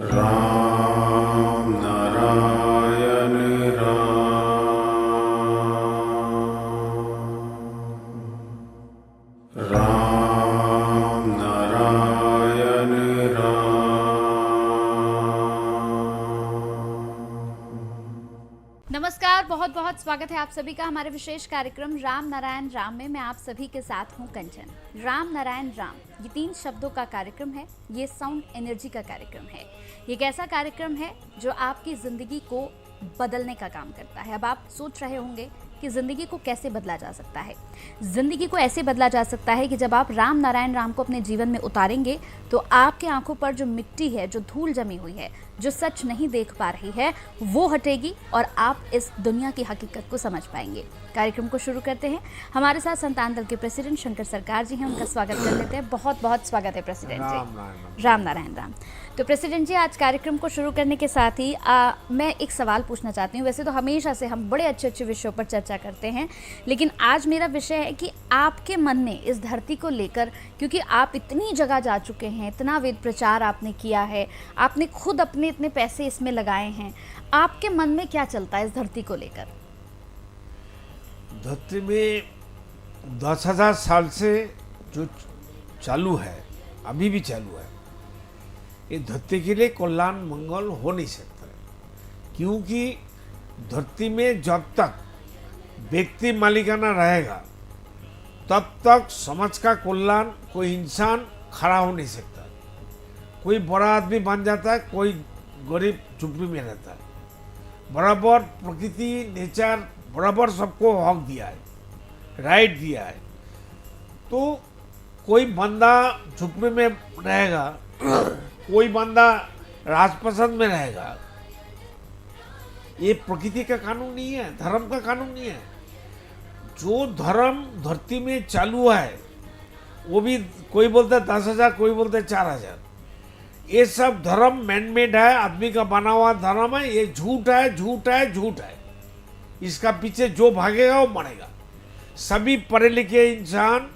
राम नारायण राम नारायण नमस्कार, बहुत बहुत स्वागत है आप सभी का हमारे विशेष कार्यक्रम राम नारायण राम में। मैं आप सभी के साथ हूं कंचन। राम नारायण राम ये 3 शब्दों का कार्यक्रम है। ये साउंड एनर्जी का कार्यक्रम है। ये एक ऐसा कार्यक्रम है जो आपकी ज़िंदगी को बदलने का काम करता है। अब आप सोच रहे होंगे कि ज़िंदगी को कैसे बदला जा सकता है। ज़िंदगी को ऐसे बदला जा सकता है कि जब आप राम नारायण राम को अपने जीवन में उतारेंगे तो आपके आंखों पर जो मिट्टी है, जो धूल जमी हुई है, जो सच नहीं देख पा रही है, वो हटेगी और आप इस दुनिया की हकीकत को समझ पाएंगे। कार्यक्रम को शुरू करते हैं। हमारे साथ संतान दल के प्रेसिडेंट शंकर सरकार जी हैं, उनका स्वागत कर लेते हैं। बहुत बहुत स्वागत है प्रेसिडेंट जी। राम नारायण राम। तो प्रेसिडेंट जी, आज कार्यक्रम को शुरू करने के साथ ही मैं एक सवाल पूछना चाहती हूँ। वैसे तो हमेशा से हम बड़े अच्छे अच्छे विषयों पर चर्चा करते हैं, लेकिन आज मेरा विषय है कि आपके मन में इस धरती को लेकर, क्योंकि आप इतनी जगह जा चुके हैं, इतना वेद प्रचार आपने किया है, आपने खुद अपने इतने पैसे इसमें लगाए हैं, आपके मन में क्या चलता है इस धरती को लेकर? धरती में 10,000 साल से जो चालू है, अभी भी चालू है, ये धरती के लिए कल्याण मंगल हो नहीं सकता है। क्योंकि धरती में जब तक व्यक्ति मालिकाना रहेगा तब तक समाज का कल्याण कोई इंसान खड़ा हो नहीं सकता। कोई बड़ा आदमी बन जाता है, कोई गरीब झुग्गी में रहता है। बराबर प्रकृति नेचर बराबर सबको हक दिया है, राइट दिया है। तो कोई बंदा झुग्गी में रहेगा, कोई बंदा राजपसंद में रहेगा, ये प्रकृति का कानून नहीं है, धर्म का कानून नहीं है। जो धर्म धरती में चालू है वो भी कोई बोलता है 10,000, कोई बोलता है 4,000। ये सब धर्म मैनमेड है, आदमी का बना हुआ धर्म है। ये झूठ है, झूठ है, झूठ है। इसका पीछे जो भागेगा वो मरेगा। सभी पढ़े लिखे इंसान,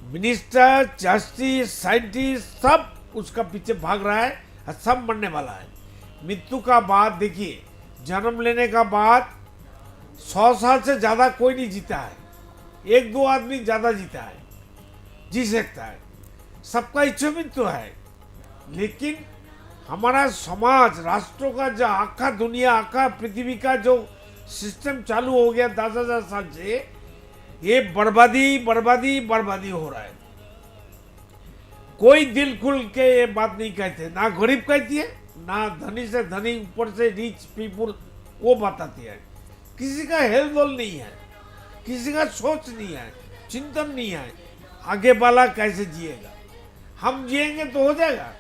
मिनिस्टर, जस्टिस, साइंटिस्ट, सब उसका पीछे भाग रहा है और सब मरने वाला है। मृत्यु का बाद देखिए, जन्म लेने का बाद 100 साल से ज़्यादा कोई नहीं जीता है। 1-2 आदमी ज़्यादा जीता है, जी सकता है। सबका इच्छा मृत्यु है। लेकिन हमारा समाज, राष्ट्रों का जो आखा दुनिया, आखा पृथ्वी का जो सिस्टम चालू हो गया 10,000 साल से, ये बर्बादी बर्बादी बर्बादी हो रहा है। कोई दिल खुल के ये बात नहीं कहते, ना गरीब कहती है, ना धनी से धनी, ऊपर से रिच पीपुल वो बताती है। किसी का हेल्थ वेल नहीं है, किसी का सोच नहीं है, चिंतन नहीं है, आगे वाला कैसे जिएगा। हम जिएंगे तो हो जाएगा,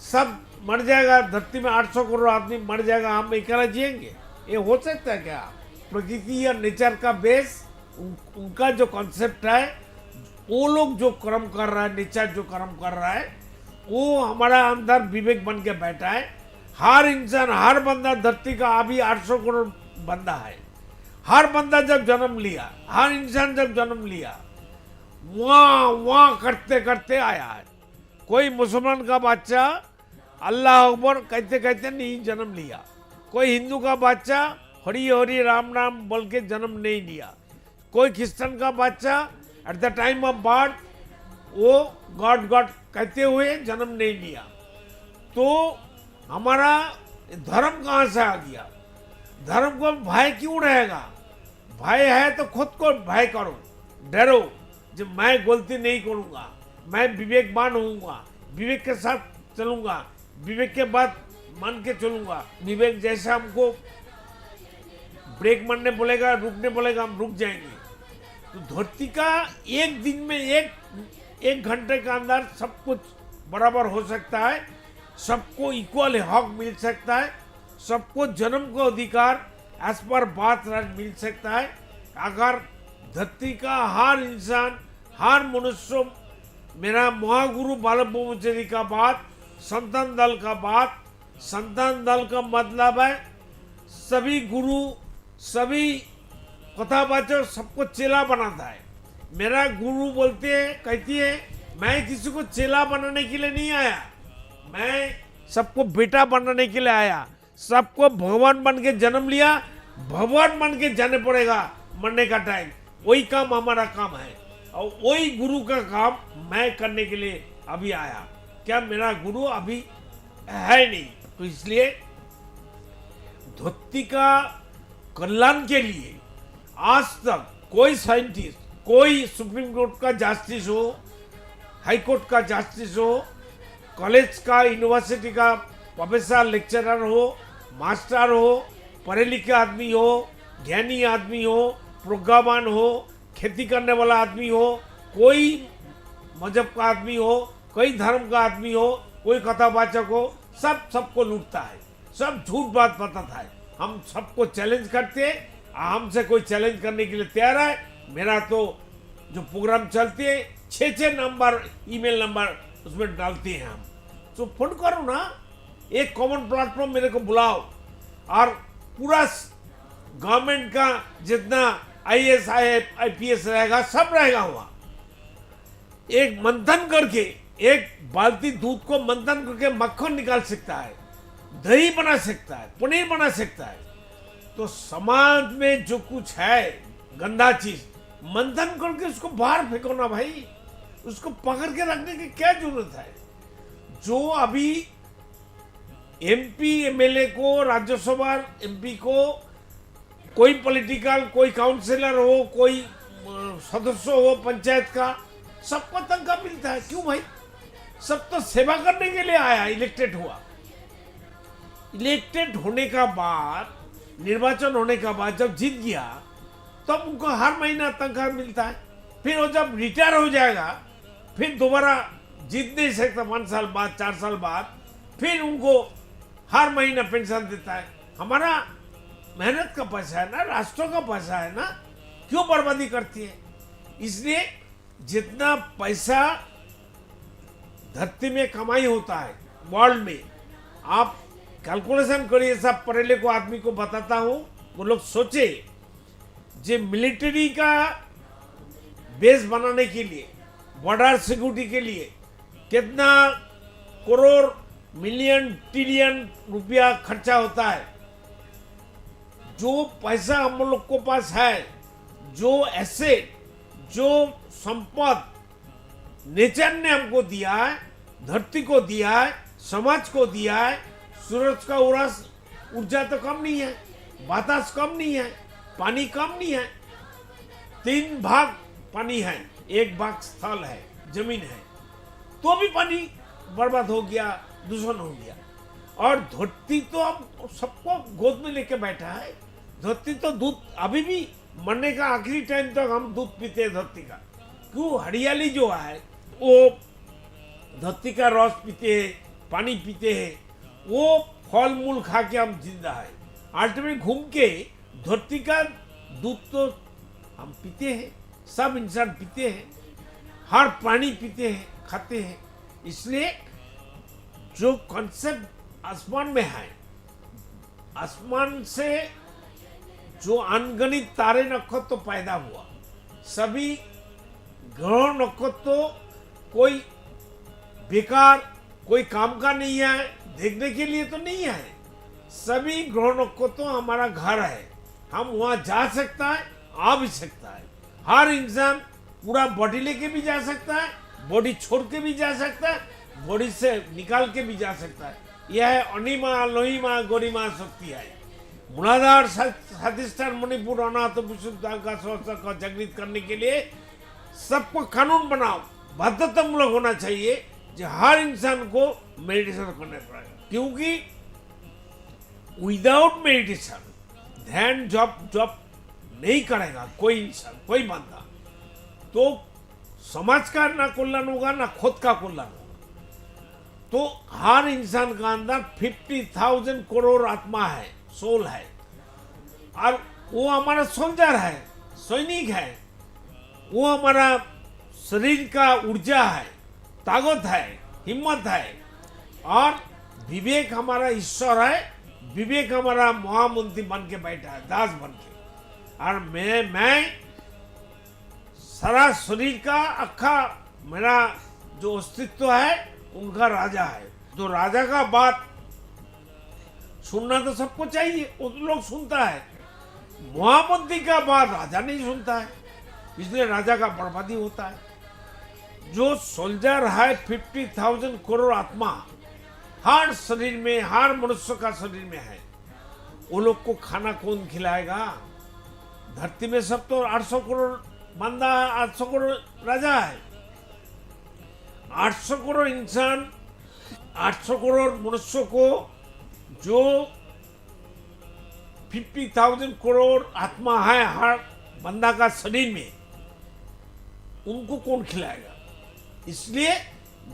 सब मर जाएगा। धरती में 800 करोड़ आदमी मर जाएगा, हम अकेला जिएंगे? ये हो सकता है क्या? प्रकृति या नेचर का बेस, उनका जो कॉन्सेप्ट है, वो लोग जो कर्म कर रहा है, नेचर जो कर्म कर रहा है, वो हमारा अंदर विवेक बन के बैठा है। हर इंसान, हर बंदा धरती का अभी 800 करोड़ बंदा है। हर बंदा जब जन्म लिया, हर इंसान जब जन्म लिया, वहाँ करते करते आया है। कोई मुसलमान का बच्चा अल्लाह अकबर कहते कहते नहीं जन्म लिया। कोई हिंदू का बच्चा हरी हरी राम राम बोल के जन्म नहीं लिया। कोई क्रिश्चियन का बच्चा at the time of birth वो गॉड गॉड कहते हुए जन्म नहीं लिया। तो हमारा धर्म कहाँ से आ गया? धर्म को भय क्यों रहेगा? भय है तो खुद को भय करो, डरो, जब मैं गलती नहीं करूँगा, मैं विवेकवान होऊंगा, विवेक के साथ चलूँगा, विवेक के बाद मान के चलूँगा। विवेक जैसा हमको ब्रेक मारने बोलेगा, रुकने बोलेगा, हम रुक जाएंगे। तो धरती का एक दिन में एक घंटे के अंदर सब कुछ बराबर हो सकता है। सबको इक्वल हक मिल सकता है। सबको जन्म का अधिकार एज पर बात मिल सकता है। अगर धरती का हर इंसान, हर मनुष्य, मेरा महागुरु बालक ब्रह्मचारी का बात, संतान दल का बात, संतान दल का मतलब है सभी गुरु, सभी कथावाचक सबको चेला बनाता है। मेरा गुरु बोलते हैं, कहती है, मैं किसी को चेला बनाने के लिए नहीं आया, मैं सबको बेटा बनाने के लिए आया, सबको भगवान बन के जन्म लिया, भगवान बन के जाने पड़ेगा मरने का टाइम। वही काम हमारा काम है और वही गुरु का काम मैं करने के लिए अभी आया। क्या मेरा गुरु अभी है नहीं, तो इसलिए धरती का कल्याण के लिए आज तक कोई साइंटिस्ट, कोई सुप्रीम कोर्ट का जस्टिस हो, हाई कोर्ट का जस्टिस हो, कॉलेज का, यूनिवर्सिटी का प्रोफेसर, लेक्चरर हो, मास्टर हो, पढ़े लिखे आदमी हो, ज्ञानी आदमी हो, प्रोग्रामर हो, खेती करने वाला आदमी हो, कोई मजहब का आदमी हो, कोई धर्म का आदमी हो, कोई कथावाचक हो, सबको लूटता है, सब झूठ बात बताता है। हम सबको चैलेंज करते हैं, हमसे कोई चैलेंज करने के लिए तैयार है। मेरा तो जो प्रोग्राम चलते हैं 6 नंबर ईमेल नंबर उसमें डालते हैं हम, तो फोन करो ना, एक कॉमन प्लेटफॉर्म मेरे को बुलाओ और पूरा गवर्नमेंट का जितना IAS IPS रहेगा सब रहेगा हुआ। एक मंथन करके, एक बाल्टी दूध को मंथन करके मक्खन निकाल सकता है, दही बना सकता है, पनीर बना सकता है। तो समाज में जो कुछ है गंदा चीज, मंथन करके उसको बाहर फेंको ना भाई, उसको पकड़ के रखने की क्या जरूरत है। जो अभी MP MLA को, राज्यसभा MP को, कोई पॉलिटिकल, कोई काउंसिलर हो, कोई सदस्य हो पंचायत का, सबको तनख्वाह मिलता है। क्यों भाई? सब तो सेवा करने के लिए आया, इलेक्टेड हुआ। इलेक्टेड होने का बाद, निर्वाचन होने का बाद जब जीत गया तब उनको हर महीना तनख्वाह मिलता है। फिर वो जब रिटायर हो जाएगा, फिर दोबारा जीत नहीं सकता, 1 साल बाद, 4 साल बाद, फिर उनको हर महीना पेंशन देता है। हमारा मेहनत का पैसा है ना, राष्ट्रों का पैसा है ना, क्यों बर्बादी करती है? इसलिए जितना पैसा धरती में कमाई होता है वर्ल्ड में, आप कैलकुलेशन करिए। सब पढ़े लिखे आदमी को बताता हूं, वो लोग सोचे जो मिलिट्री का बेस बनाने के लिए, बॉर्डर सिक्योरिटी के लिए कितना करोड़, मिलियन, ट्रिलियन रुपया खर्चा होता है। जो पैसा हम लोग को पास है, जो एसेट, जो संपत्ति नेचर ने हमको दिया है, धरती को दिया है, समाज को दिया है। सूरज का ऊर्जा तो कम नहीं है, बातास कम नहीं है, पानी कम नहीं है। 3 भाग पानी है, 1 भाग स्थल है, जमीन है, तो भी पानी बर्बाद हो गया, दूषण हो गया। और धरती तो अब सबको गोद में लेके बैठा है। धरती तो दूध, अभी भी मरने का आखिरी टाइम तक हम दूध पीते हैं धरती का। क्यों? हरियाली जो है वो धरती का रस पीते हैं, पानी पीते हैं, वो फल मूल खा के हम जिंदा है। अल्टीमेट घूम के धरती का दूध तो हम पीते हैं, सब इंसान पीते हैं, हर प्राणी पीते हैं, खाते हैं। इसलिए जो कॉन्सेप्ट आसमान में है, आसमान से जो अनगिनत तारे नक्षत्र तो पैदा हुआ, सभी ग्रह नक्षत्र तो कोई बेकार, कोई काम का नहीं है, देखने के लिए तो नहीं है। सभी ग्रह नक्षत्र तो हमारा घर है, हम वहां जा सकता है, आ भी सकता है। हर इंसान पूरा बॉडी लेके भी जा सकता है, बॉडी छोड़ के भी जा सकता है, बॉडी से निकाल के भी जा सकता है। यह है अनिमा, लोहिमा, गोरिमा शक्ति है। मूलाधार, छत्तीसगढ़, मणिपुर, अनाथ, विशुद्ध का स्वास्थ्य को जागृत करने के लिए सबको कानून बनाओ, बाध्यतामूलक होना चाहिए जो हर इंसान को मेडिटेशन करना पड़ेगा। क्योंकि विदाउट मेडिटेशन, ध्यान जब नहीं करेगा कोई इंसान, कोई बंदा, तो समाज का ना कल्याण होगा, ना खुद का कल्याण होगा। तो हर इंसान का अंदर 50,000 करोड़ आत्मा है, सोल है, और वो हमारा सोल्जर है, सैनिक है, वो हमारा शरीर का ऊर्जा है, ताकत है, हिम्मत है। और विवेक हमारा ईश्वर है, विवेक हमारा महामंत्री बन के बैठा है, दास बन के। और मैं सारा शरीर का अखा, मेरा जो अस्तित्व है उनका राजा है। तो राजा का बात सुनना तो सबको चाहिए, वो तो लोग सुनता है। महामंत्री का बात राजा नहीं सुनता है, इसलिए राजा का बर्बादी होता है। जो सोल्जर है 50,000 करोड़ आत्मा हर शरीर में, हर मनुष्य का शरीर में है, वो लोग को खाना कौन खिलाएगा? धरती में सब तो 800 करोड़ बंदा है, 800 करोड़ राजा है। 800 करोड़ इंसान, 800 करोड़ मनुष्यों को जो 50,000 करोड़ आत्मा है हर बंदा का शरीर में, उनको कौन खिलाएगा? इसलिए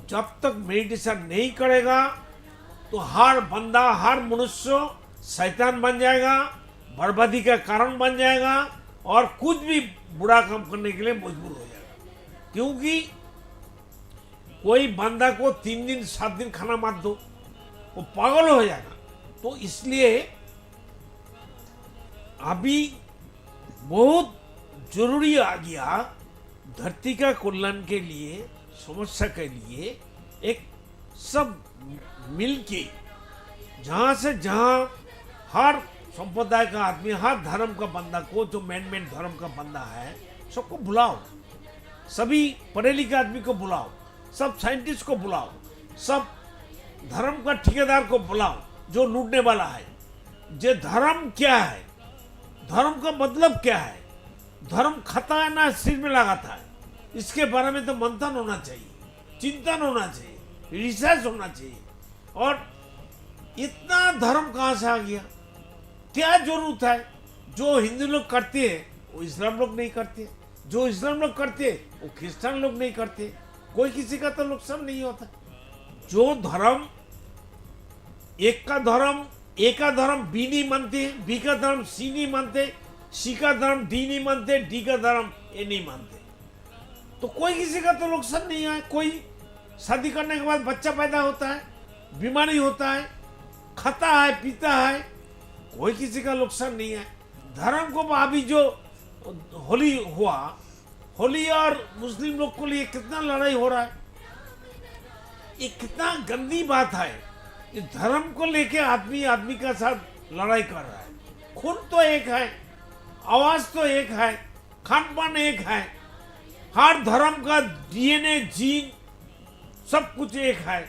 जब तक मेडिटेशन नहीं करेगा तो हर बंदा, हर मनुष्य शैतान बन जाएगा, बर्बादी का कारण बन जाएगा और कुछ भी बुरा काम करने के लिए मजबूर हो जाएगा। क्योंकि कोई बंदा को 3 दिन 7 दिन खाना मत दो, वो पागल हो जाएगा। तो इसलिए अभी बहुत जरूरी आ गया धरती का कल्याण के लिए, समस्या के लिए एक सब मिलके, जहां से जहां हर संप्रदाय का आदमी, हर धर्म का बंदा को, जो मेन धर्म का बंदा है, सबको बुलाओ, सभी पढ़े लिखे आदमी को बुलाओ, सब साइंटिस्ट को बुलाओ, सब धर्म का ठेकेदार को बुलाओ जो लूटने वाला है। जे धर्म क्या है, धर्म का मतलब क्या है, धर्म खाता है ना सिर में लगाता है, इसके बारे में तो मंथन होना चाहिए, चिंतन होना चाहिए, रिसर्च होना चाहिए। और इतना धर्म कहां से आ गया? क्या जरूरत है? जो हिंदू लोग करते हैं वो इस्लाम लोग नहीं करते, जो इस्लाम लोग करते हैं वो क्रिश्चियन लोग नहीं करते, कोई किसी का तो नुकसान नहीं होता। जो धर्म, एक का धर्म बी नहीं मानते, बी का धर्म सी नहीं मानते, सी का धर्म डी नहीं मानते, डी का धर्म ए नहीं मानते, तो कोई किसी का तो नुकसान नहीं है। कोई शादी करने के बाद बच्चा पैदा होता है, बीमारी होता है, खाता है, पीता है, कोई किसी का नुकसान नहीं है। धर्म को अभी जो होली हुआ, होली और मुस्लिम लोग के लिए कितना लड़ाई हो रहा है, ये कितना गंदी बात है। ये धर्म को लेके आदमी का साथ लड़ाई कर रहा है। खून तो एक है, आवाज तो एक है, खान पान एक है, हर धर्म का डीएनए, जीन सब कुछ एक है,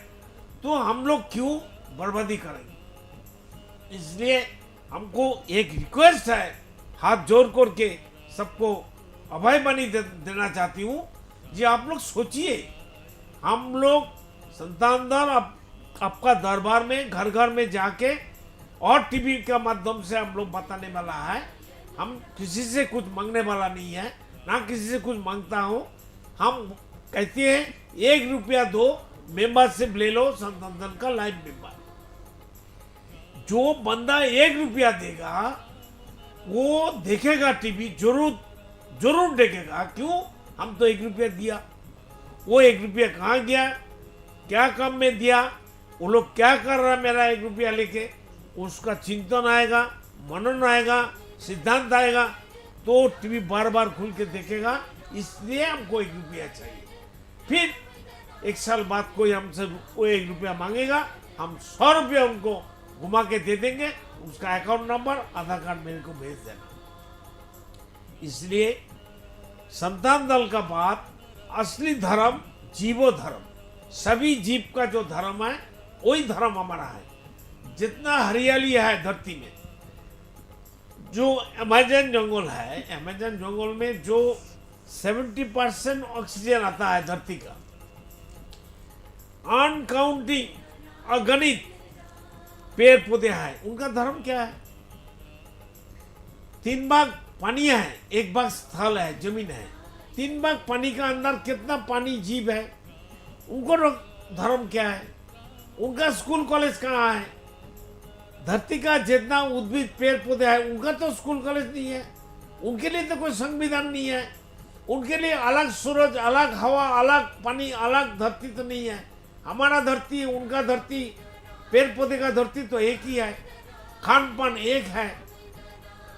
तो हम लोग क्यों बर्बादी करेंगे? इसलिए हमको एक रिक्वेस्ट है, हाथ जोड़ करके सबको अभय बनी देना चाहती हूँ जी। आप लोग सोचिए, हम लोग संतान दल आपका दरबार में घर घर में जाके और टीवी का माध्यम से हम लोग बताने वाला है। हम किसी से कुछ मांगने वाला नहीं है, ना किसी से कुछ मांगता हूँ। हम कहते हैं 1 रुपया दो, मेंबरशिप ले लो संतान दल का लाइव मेंबर। जो बंदा 1 रुपया देगा वो देखेगा टीवी, जरूर देखेगा। क्यों? हम तो 1 रुपया दिया, वो 1 रुपया कहाँ गया, क्या काम में दिया, वो लोग क्या कर रहा है मेरा 1 रुपया लेके, उसका चिंतन आएगा, मनन आएगा, सिद्धांत आएगा, तो टीवी बार बार खुल के देखेगा। इसलिए हमको 1 रुपया चाहिए। फिर 1 साल बाद कोई हमसे वो 1 रुपया मांगेगा, हम 100 रुपया उनको घुमा के दे देंगे, उसका अकाउंट नंबर, आधार कार्ड मेरे को भेज देना। इसलिए संतान दल का बात, असली धर्म जीवो धर्म, सभी जीव का जो धर्म है वही धर्म हमारा है। जितना हरियाली है धरती में, जो अमेजन जंगल है, अमेजन जंगल में जो 70% ऑक्सीजन आता है धरती का, अनकाउंटिंग अगणित पेड़ पौधे हैं, उनका धर्म क्या है? 3 भाग पानी है, 1 भाग स्थल है, जमीन है। 3 भाग पानी का अंदर कितना पानी जीव है, उनको धर्म क्या है? उनका स्कूल कॉलेज कहाँ है? धरती का जितना उद्भिद पेड़ पौधे हैं उनका तो स्कूल कॉलेज नहीं है, उनके लिए तो कोई संविधान नहीं है, उनके लिए अलग सूरज, अलग हवा, अलग पानी, अलग धरती तो नहीं है। हमारा धरती, उनका धरती, पेड़ पौधे का धरती तो एक ही है, खान पान एक है,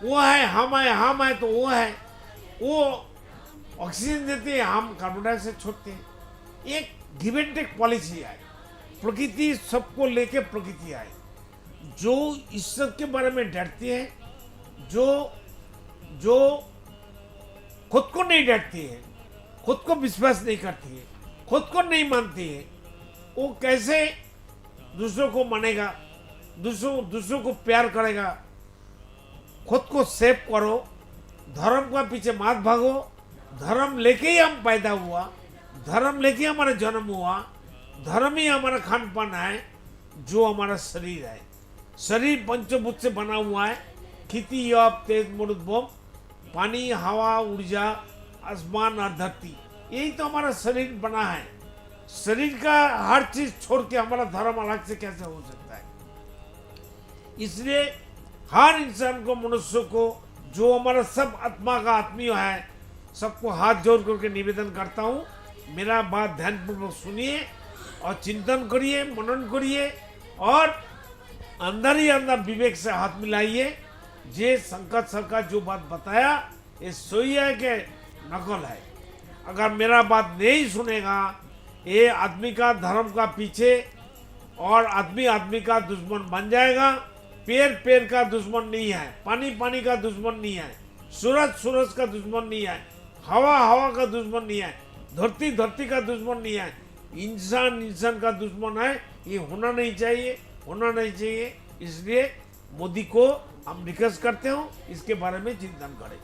वो है, हम है तो वो है, वो ऑक्सीजन देते हैं, हम कार्बन डाइऑक्साइड छोड़ते हैं। एक गिव एंड टेक पॉलिसी है। प्रकृति सबको लेके प्रकृति आए। जो ईश्वर के बारे में डरती है, जो खुद को नहीं डरती है, खुद को विश्वास नहीं करती है, खुद को नहीं मानती है, वो कैसे दूसरों को मानेगा, दूसरों को प्यार करेगा। खुद को सेव करो, धर्म का पीछे मत भागो। धर्म लेके ही हम पैदा हुआ, धर्म लेके हमारा जन्म हुआ, धर्म ही हमारा खान पान है, जो हमारा शरीर है। शरीर पंचभूत से बना हुआ है, खेती यप तेज मरुद बम, पानी हवा ऊर्जा आसमान और धरती, यही तो हमारा शरीर बना है। शरीर का हर चीज छोड़ के हमारा धर्म अलग से कैसे हो सकता है। इसलिए हर इंसान को, मनुष्य को, जो हमारा सब आत्मा का आत्मीय है, सबको हाथ जोड़ करके निवेदन करता हूँ, मेरा बात ध्यानपूर्वक सुनिए और चिंतन करिए, मनन करिए और अंदर ही अंदर विवेक से हाथ मिलाइए। जे संकट सरकार जो बात बताया, ये सोई है कि नकल है। अगर मेरा बात नहीं सुनेगा, ये आदमी का धर्म का पीछे और आदमी का दुश्मन बन जाएगा। पेड़ का दुश्मन नहीं है, पानी का दुश्मन नहीं है, सूरज का दुश्मन नहीं है, हवा का दुश्मन नहीं है, धरती का दुश्मन नहीं है, इंसान का दुश्मन है। ये होना नहीं चाहिए। इसलिए मोदी को हम रिक्वेस्ट करते हो, इसके बारे में चिंतन करें।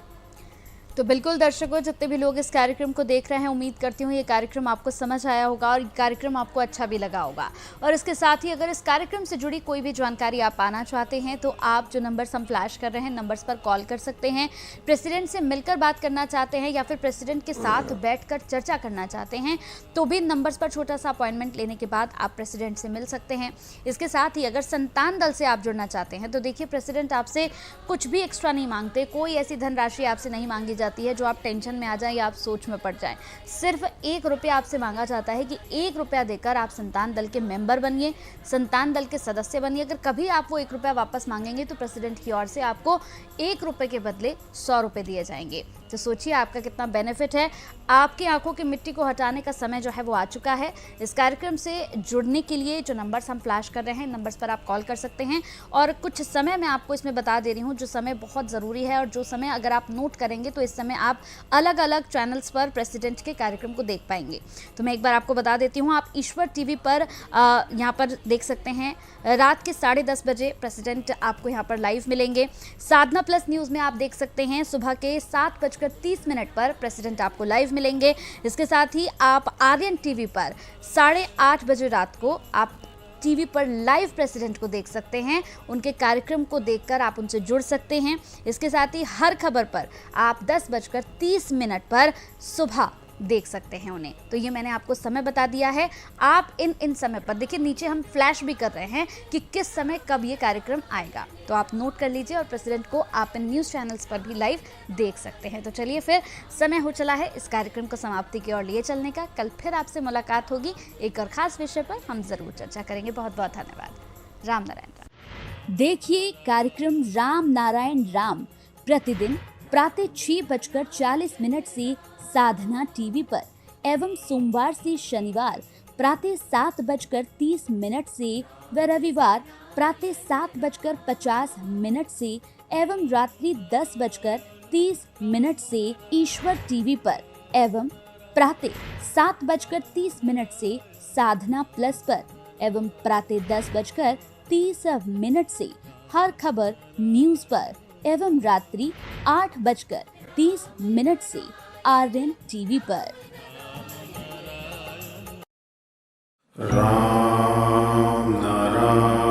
तो बिल्कुल दर्शकों, जितने भी लोग इस कार्यक्रम को देख रहे हैं, उम्मीद करती हूँ ये कार्यक्रम आपको समझ आया होगा और ये कार्यक्रम आपको अच्छा भी लगा होगा। और इसके साथ ही अगर इस कार्यक्रम से जुड़ी कोई भी जानकारी आप पाना चाहते हैं तो आप जो नंबर्स हम फ्लैश कर रहे हैं, नंबर्स पर कॉल कर सकते हैं। प्रेसिडेंट से मिलकर बात करना चाहते हैं या फिर प्रेसिडेंट के साथ बैठकर चर्चा करना चाहते हैं तो भी नंबर्स पर छोटा सा अपॉइंटमेंट लेने के बाद आप प्रेसिडेंट से मिल सकते हैं। इसके साथ ही अगर संतान दल से आप जुड़ना चाहते हैं तो देखिए, प्रेसिडेंट आपसे कुछ भी एक्स्ट्रा नहीं मांगते, कोई ऐसी धनराशि आपसे नहीं मांगी जाती है जो आप टेंशन में आ जाएं या आप सोच में पड़ जाएं। सिर्फ 1 रुपया आपसे मांगा जाता है कि 1 रुपया देकर आप संतान दल के मेंबर बनिए, संतान दल के सदस्य बनिए। अगर कभी आप वो 1 रुपया वापस मांगेंगे तो प्रेसिडेंट की ओर से आपको 1 रुपये के बदले 100 रुपये दिए जाएंगे। तो सोचिए आपका कितना बेनिफिट है। आपकी आंखों की मिट्टी को हटाने का समय जो है वो आ चुका है। इस कार्यक्रम से जुड़ने के लिए जो नंबर्स हम फ्लैश कर रहे हैं, नंबर्स पर आप कॉल कर सकते हैं। और कुछ समय मैं आपको इसमें बता दे रही हूँ, जो समय बहुत ज़रूरी है और जो समय अगर आप नोट करेंगे तो इस समय आप अलग अलग चैनल्स पर प्रेसिडेंट के कार्यक्रम को देख पाएंगे। तो मैं एक बार आपको बता देती हूँ, आप ईश्वर टीवी पर यहाँ पर देख सकते हैं। रात के 10:30 बजे प्रेसिडेंट आपको यहाँ पर लाइव मिलेंगे। साधना प्लस न्यूज़ में आप देख सकते हैं सुबह के 7:30 पर प्रेसिडेंट आपको लाइव मिलेंगे। इसके साथ ही आप आर्यन टीवी पर 8:30 बजे रात को आप टीवी पर लाइव प्रेसिडेंट को देख सकते हैं। उनके कार्यक्रम को देखकर आप उनसे जुड़ सकते हैं। इसके साथ ही हर खबर पर आप 10:30 पर सुबह देख सकते हैं उन्हें। तो ये मैंने आपको समय बता दिया है। आप इन समय पर देखिए, नीचे हम फ्लैश भी कर रहे हैं कि किस समय कब ये कार्यक्रम आएगा, तो आप नोट कर लीजिए। और प्रेसिडेंट को आप इन न्यूज़ चैनल्स पर भी लाइव देख सकते हैं। तो चलिए फिर, समय हो चला है इस कार्यक्रम को समाप्ति की ओर लिए चलने का। कल फिर आपसे मुलाकात होगी, एक और खास विषय पर हम जरूर चर्चा करेंगे। बहुत बहुत धन्यवाद। राम नारायण राम। देखिए कार्यक्रम राम नारायण राम प्रतिदिन प्रातः 6:40 से साधना टीवी पर एवं सोमवार से शनिवार प्रातः 7:30 से व रविवार प्रातः 7:50 से एवं रात्रि 10:30 से ईश्वर टीवी पर एवं प्रातः 7:30 से साधना प्लस पर एवं प्रातः 10:30 से हर खबर न्यूज पर एवं रात्रि 8:30 से आर्यन टीवी पर। राम नारायण